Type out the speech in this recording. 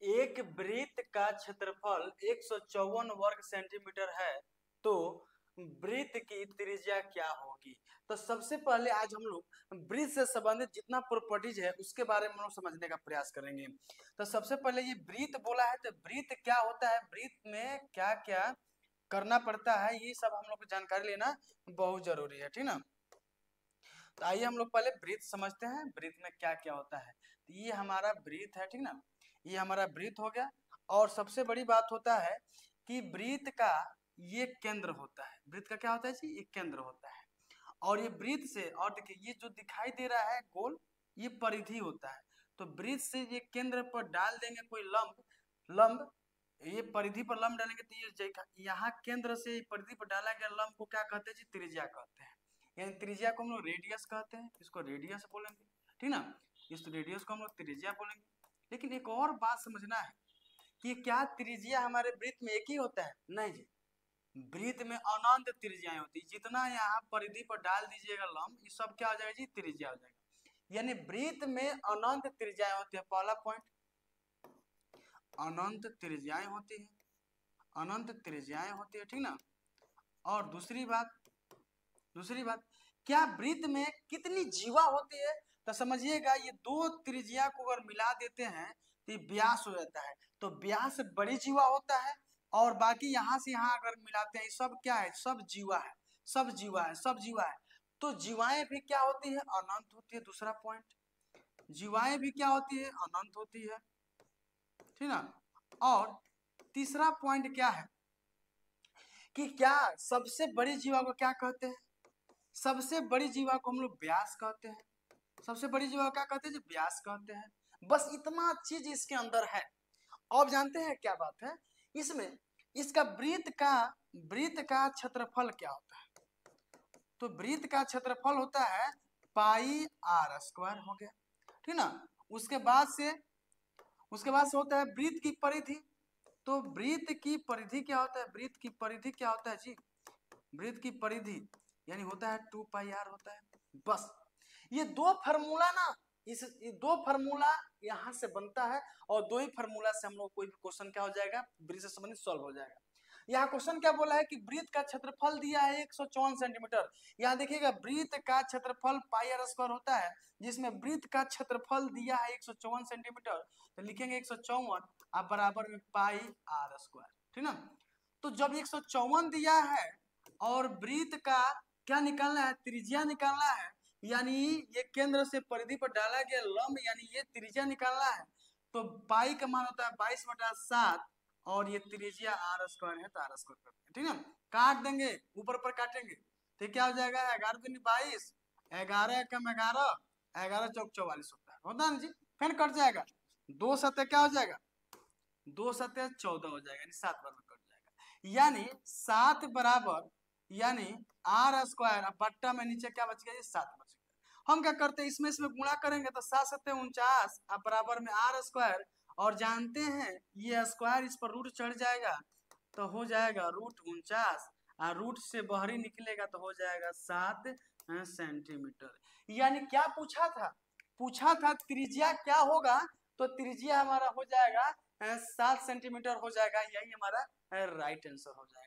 एक वृत्त का क्षेत्रफल 154 वर्ग सेंटीमीटर है, तो वृत्त की त्रिज्या क्या होगी। तो सबसे पहले आज हम लोग वृत्त से संबंधित जितना प्रॉपर्टीज है उसके बारे में हम लोग समझने का प्रयास करेंगे। तो सबसे पहले ये वृत्त बोला है, तो वृत्त क्या होता है, वृत्त में क्या क्या करना पड़ता है, ये सब हम लोग को जानकारी लेना बहुत जरूरी है, ठीक ना। तो आइए हम लोग पहले वृत्त समझते हैं, वृत्त में क्या क्या होता है। तो ये हमारा वृत्त है, ठीक ना, ये हमारा वृत्त हो गया। और सबसे बड़ी बात होता है कि वृत्त का ये केंद्र होता है, वृत्त का क्या होता है जी, ये केंद्र होता है। और ये वृत्त से, और देखिए ये जो दिखाई दे रहा है गोल, ये परिधि होता है। तो वृत्त से ये केंद्र पर डाल देंगे कोई लंब, लंब ये परिधि पर लंब डालेंगे तो ये यहाँ केंद्र से परिधि पर डाला गया लंब को क्या कहते हैं जी, त्रिज्या कहते हैं। यानी त्रिज्या को हम लोग रेडियस कहते हैं, इसको रेडियस बोलेंगे, ठीक ना। इस रेडियस को हम लोग त्रिज्या बोलेंगे। लेकिन एक और बात समझना है कि क्या त्रिज्या हमारे वृत्त में एक ही होता है, नहीं जी, वृत्त में अनंत त्रिज्याएं होती है। जितना यहाँ परिधि पर डाल दीजिएगा लंब, ये सब क्या हो जाएगा जी, त्रिज्या हो जाएगा। यानी वृत्त में अनंत त्रिज्याएं होती है, पहला पॉइंट, अनंत त्रिज्याएं होती है, अनंत त्रिज्याएं होती है, ठीक ना। और दूसरी बात क्या वृत्त में कितनी जीवा होती है। तो समझिएगा ये दो त्रिज्या को अगर मिला देते हैं तो ये व्यास हो जाता है। तो व्यास बड़ी जीवा होता है, और बाकी यहाँ से यहाँ अगर मिलाते हैं सब क्या है, सब जीवा है, सब जीवा है, सब जीवा है। तो जीवाएं भी क्या होती है, अनंत होती है। दूसरा पॉइंट, जीवाएं भी क्या होती है, अनंत होती है, ठीक ना। और तीसरा पॉइंट क्या है कि क्या सबसे बड़ी जीवा को क्या कहते हैं, सबसे बड़ी जीवा को हम लोग व्यास कहते हैं, सबसे बड़ी जीवा को क्या कहते हैं, व्यास कहते हैं। बस इतना चीज इसके अंदर है। अब जानते हैं क्या बात है इसमें, इसका वृत्त का क्षेत्रफल क्या होता है। तो वृत्त का क्षेत्रफल होता है पाई आर स्क्वायर, हो गया, ठीक ना। उसके बाद से होता है वृत्त की परिधि। तो वृत्त की परिधि क्या होता है, वृत्त की परिधि क्या होता है जी, वृत्त की परिधि यानी होता है 2 पाई आर होता है। बस ये दो फार्मूला ना, ये दो फार्मूला यहाँ से बनता है, और दो ही फार्मूला से हम लोग कोई भी क्वेश्चन क्या हो जाएगा, वृत्त से संबंधित सॉल्व हो जाएगा। यहाँ क्वेश्चन क्या बोला है कि वृत्त का क्षेत्रफल दिया है 154 सेंटीमीटर। यहाँ देखिएगा वृत्त का क्षेत्रफल पाई आर स्क्वायर होता है, जिसमें वृत्त का क्षेत्रफल दिया है 154 सेंटीमीटर। तो लिखेंगे 154 आप बराबर में पाई आर स्क्वायर, ठीक ना। तो जब 154 दिया है और वृत्त का क्या निकालना है, त्रिज्या निकालना है, यानी ये केंद्र से परिधि पर डाला गया लंब, यानी ये त्रिज्या निकालना है। तो पाई का मान होता है 22/7, और ये त्रिज्या आर स्क्वायर है, तो आर स्क्वायर करते हैं, ठीक ना। काट देंगे, ऊपर पर काटेंगे तो क्या हो जाएगा, 11 दूनी 22, 11 कम 11, 11 चौक 44 होता है ना जी। फिर कट जाएगा, 2 सत्ते क्या हो जाएगा, 2 सत्ते 14 हो जाएगा, यानी 7 बार में कट जाएगा। यानी 7 बराबर, यानी आर स्क्वायर, अब बट्टा में नीचे क्या बच गया, 7 बच गया। हम क्या करते हैं, इसमें गुणा करेंगे तो 7 सत्ते 49 अब बराबर में आर स्क्वायर, और जानते हैं ये स्क्वायर इस पर रूट चढ़ जाएगा तो हो जाएगा √49, और रूट से बाहरी निकलेगा तो हो जाएगा 7 सेंटीमीटर। यानी क्या पूछा था त्रिज्या क्या होगा, तो त्रिज्या हमारा हो जाएगा 7 सेंटीमीटर हो जाएगा, यही हमारा राइट आंसर हो जाएगा।